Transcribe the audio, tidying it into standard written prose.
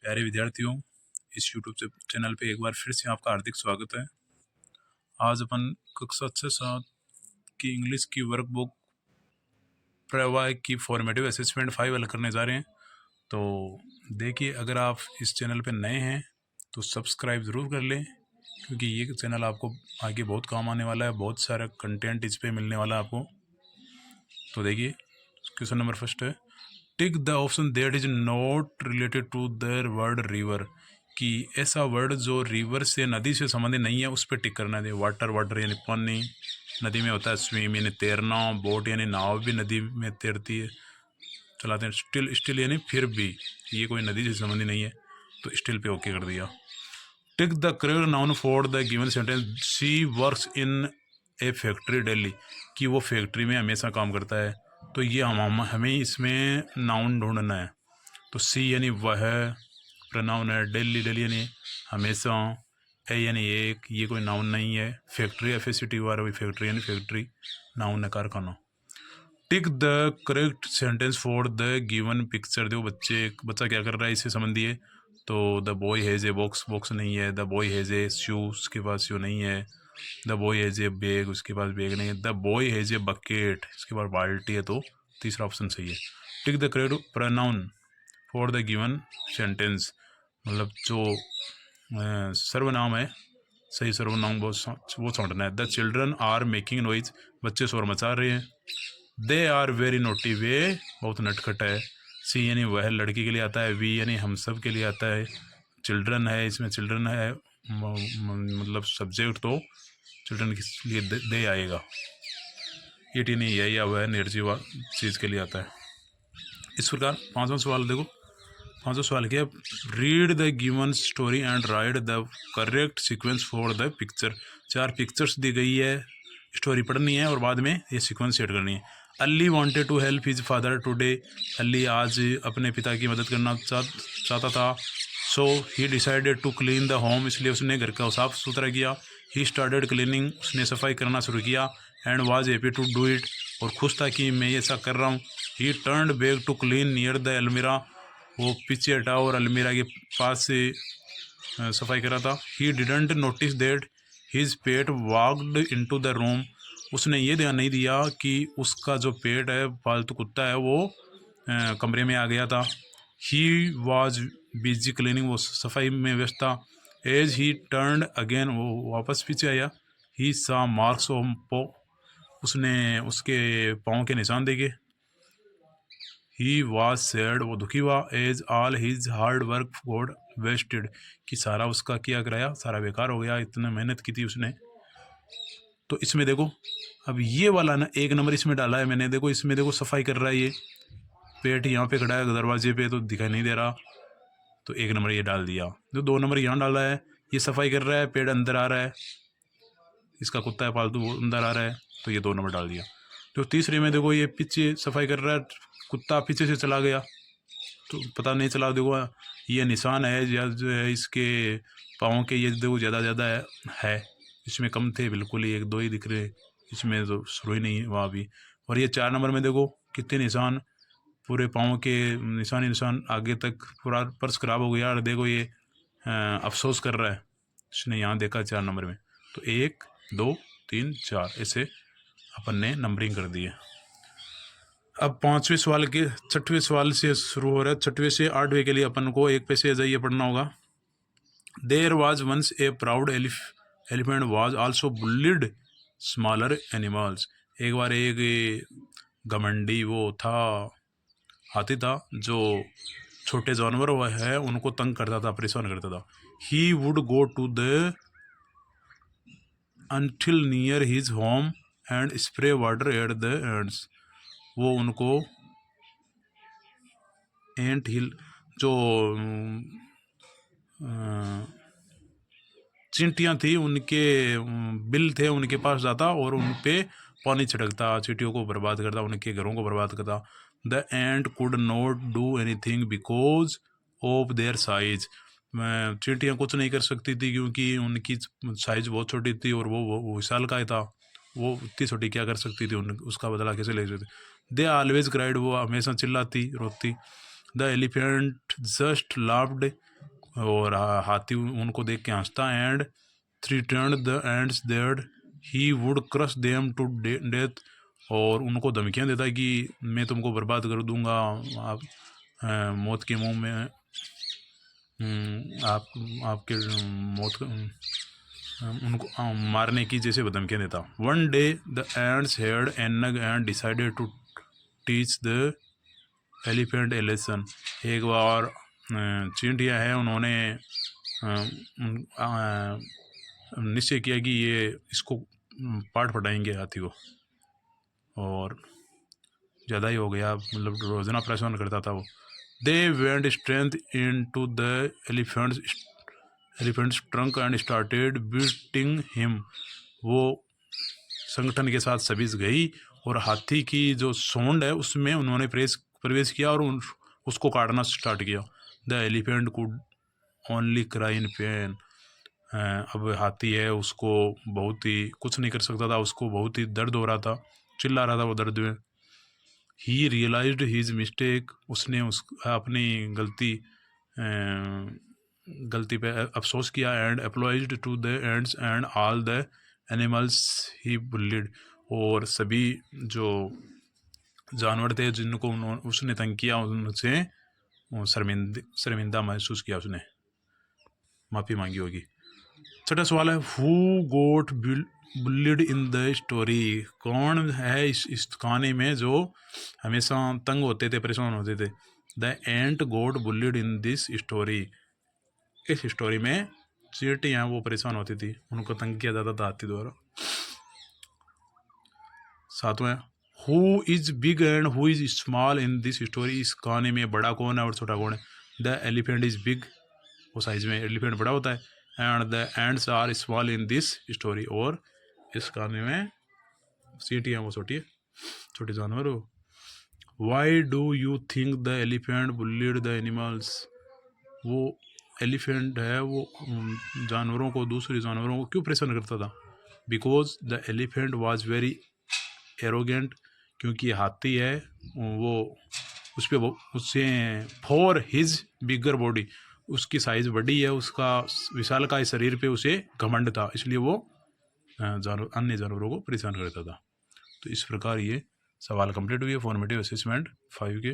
प्यारे विद्यार्थियों, इस यूट्यूब चैनल पे एक बार फिर से आपका हार्दिक स्वागत है। आज अपन कक्षा 6-7 की इंग्लिश की वर्कबुक प्रवाह की फॉर्मेटिव असेसमेंट 5 हल करने जा रहे हैं। तो देखिए, अगर आप इस चैनल पे नए हैं तो सब्सक्राइब ज़रूर कर लें, क्योंकि ये चैनल आपको आगे बहुत काम आने वाला है। बहुत सारा कंटेंट इस पर मिलने वाला है आपको। तो देखिए, क्वेश्चन नंबर फर्स्ट है, tick the option that is not related to the word river, कि ऐसा वर्ड जो रिवर से, नदी से संबंधित नहीं है, उस पर टिक करना है। वाटर, वाटर यानी पानी, नदी में होता है स्विम यानी तैरना, बोट यानी नाव भी नदी में तैरती है, चलाते हैं। स्टिल, स्टिल यानी फिर भी, ये कोई नदी से संबंधित नहीं है, तो स्टिल पे ओके कर दिया। टिक the correct noun for the given sentence, she works in A factory Delhi, कि वो फैक्ट्री में हमेशा काम करता है। तो ये हमें इसमें नाउन ढूंढना है। तो सी यानी वह, प्रनाउन है। दिल्ली, दिल्ली यानी हमेशा। ए यानी एक, ये कोई नाउन नहीं है। फैक्ट्री, FACT वाला फैक्ट्री यानी फैक्ट्री, नाउन है, कारखाना। टिक the correct sentence for the given picture, देखो बच्चा क्या कर रहा है, इससे संबंधी है। तो the boy has a box, box नहीं है। The boy has a shoe, उसके पास शू नहीं है। The boy has a bag, उसके पास बैग नहीं है। The boy has a bucket, इसके पास बाल्टी है, तो तीसरा ऑप्शन सही है। Tick the correct pronoun for the given sentence, मतलब जो सर्वनाम है, सही सर्वनाम वो छोड़ना है। The children are making noise, बच्चे शोर मचा रहे हैं। दे आर वेरी नोटी, वे बहुत नटखट है। सी यानी वह लड़की के लिए आता है। वी यानी हम सब के लिए आता है। चिल्ड्रन है, इसमें चिल्ड्रन है मतलब सब्जेक्ट, तो चिल्ड्रन के लिए दे आएगा। इट यानी यह या वह निर्जीव चीज़ के लिए आता है। इस प्रकार पांचवा सवाल देखो। पांचवा सवाल क्या, read the given story and write the correct sequence for the picture. 4 pictures दी गई है, स्टोरी पढ़नी है और बाद में ये सीक्वेंस सेट करनी है। Ali wanted to help his father today, Ali आज अपने पिता की मदद करना चाहता था। So he decided to clean the home, इसलिए उसने घर का साफ सुथरा किया। ही स्टार्टेड क्लीनिंग, उसने सफाई करना शुरू किया। And was happy to do it, और खुश था कि मैं ऐसा कर रहा हूँ। He turned back to clean near the अलमीरा, वो पीछे हटा और अलमीरा के पास से सफाई कर रहा था। He didn't notice that his pet walked into the room, उसने ये ध्यान नहीं दिया कि उसका जो पेट है, पालतू कुत्ता है, वो कमरे में आ गया था। ही वॉज बिजी क्लीनिंग, वो सफाई में व्यस्त था। एज ही टर्नड अगेन, वो वापस पीछे आया। ही सा मार्क्स ऑन पो, उसने उसके पाँव के निशान देखे। ही वॉज सैड, वो दुखी हुआ। As all his hard work got wasted, कि सारा उसका किया कराया सारा बेकार हो गया, इतने मेहनत की थी उसने। तो इसमें देखो, अब ये वाला ना 1 नंबर इसमें डाला है मैंने। देखो इसमें, देखो सफाई कर रहा है, ये पेट यहाँ पे खड़ा है दरवाजे पे, तो दिखाई नहीं दे रहा, तो 1 नंबर ये डाल दिया। जो 2 नंबर यहाँ डाला है, ये सफाई कर रहा है, पेट अंदर आ रहा है, इसका कुत्ता है पालतू, वो अंदर आ रहा है, तो ये 2 नंबर डाल दिया। जो तीसरे में देखो, ये पीछे सफाई कर रहा है, कुत्ता पीछे से चला गया, तो पता नहीं चला। देखो ये निशान है या जो है इसके पाँव के, ये देखो ज़्यादा है, इसमें कम थे, बिल्कुल ही 1-2 ही दिख रहे, इसमें तो शुरू ही नहीं है वहाँ भी। और ये 4 नंबर में देखो कितने निशान, पूरे पाँव के निशान ही निशान, आगे तक पूरा पर्स खराब हो गया। और देखो ये अफसोस कर रहा है, इसने यहाँ देखा 4 नंबर में। तो 1, 2, 3, 4 ऐसे अपन ने नंबरिंग कर दी है। अब 5वें सवाल के 6वें सवाल से शुरू हो रहा है। 6वें से 8वें के लिए अपन को एक पे से जाइए पढ़ना होगा। There was once a proud elephant was also bullied smaller animals, एक बार एक घमंडी वो था, हाथी था, जो छोटे जानवर हुआ है उनको तंग करता था, परेशान करता था। He would go to the anthill near his home and spray water at the ants, वो उनको एंट हिल, जो चींटियाँ थी, उनके बिल थे, उनके पास जाता और उन पे पानी छिड़कता, चींटियों को बर्बाद करता, उनके घरों को बर्बाद करता। The ant could not do anything because of their size, चींटियाँ कुछ नहीं कर सकती थी क्योंकि उनकी साइज बहुत छोटी थी, और वो विशाल काय था, वो इतनी छोटी क्या कर सकती थी, उसका बदला कैसे ले सकते। दे ऑलवेज क्राइड, वो हमेशा चिल्लाती रोती। द एलिफेंट जस्ट लाफ्ड, और हाथी उनको देख के हंसता। And threatened the ants that he would crush them to death, और उनको धमकियाँ देता है कि मैं तुमको बर्बाद कर दूंगा, आप मौत के मुंह में आपके मौत उनको मारने की जैसे धमकियाँ देता। One day the ants had enough and decided to teach the elephant a lesson. एक बार चींटियाँ हैं, उन्होंने निश्चय किया कि ये इसको पाठ पढ़ाएंगे हाथी को, और ज़्यादा ही हो गया, मतलब रोजाना परेशान करता था वो। They went straight into the elephant's trunk and started beating him. वो संगठन के साथ सभी गई और हाथी की जो सूंड है उसमें उन्होंने प्रवेश किया और उसको काटना स्टार्ट किया। The elephant could only cry in pen. अब हाथी है, उसको बहुत ही कुछ नहीं कर सकता था, उसको बहुत ही दर्द हो रहा था, चिल्ला रहा था वो दर्द में। He realized his mistake. उसने अपनी गलती पे अफसोस किया। And apologized to the ants and all the animals he bullied. और सभी जो जानवर थे जिनको उसने तंग किया उनसे शर्मिंदा महसूस किया, उसने माफ़ी मांगी होगी। छठा सवाल है, who got bullied in the story. कौन है इस कहानी में जो हमेशा तंग होते थे, परेशान होते थे। The ant got bullied in this story. इस स्टोरी में चींटियाँ वो परेशान होती थी, उनको तंग किया जाता था हाथी द्वारा। सातवां, who is big and who is small in this story. इस कहानी में बड़ा कौन है और छोटा कौन है। द एलिफेंट इज बिग, वो साइज में एलिफेंट बड़ा होता है। And the ants are small in this story. और इस कहानी में चींटियाँ वो छोटी जानवर हो। Why do you think the elephant bullied the animals. वो एलिफेंट है, वो जानवरों को, दूसरे जानवरों को क्यों परेशान करता था। Because the elephant was very arrogant. क्योंकि हाथी है वो उससे फॉर हिज बिगर बॉडी, उसकी साइज बड़ी है, उसका विशालकाय शरीर पे उसे घमंड था, इसलिए वो अन्य जानवरों को परेशान करता था। तो इस प्रकार ये सवाल कंप्लीट हुए फॉर्मेटिव असेसमेंट 5 के।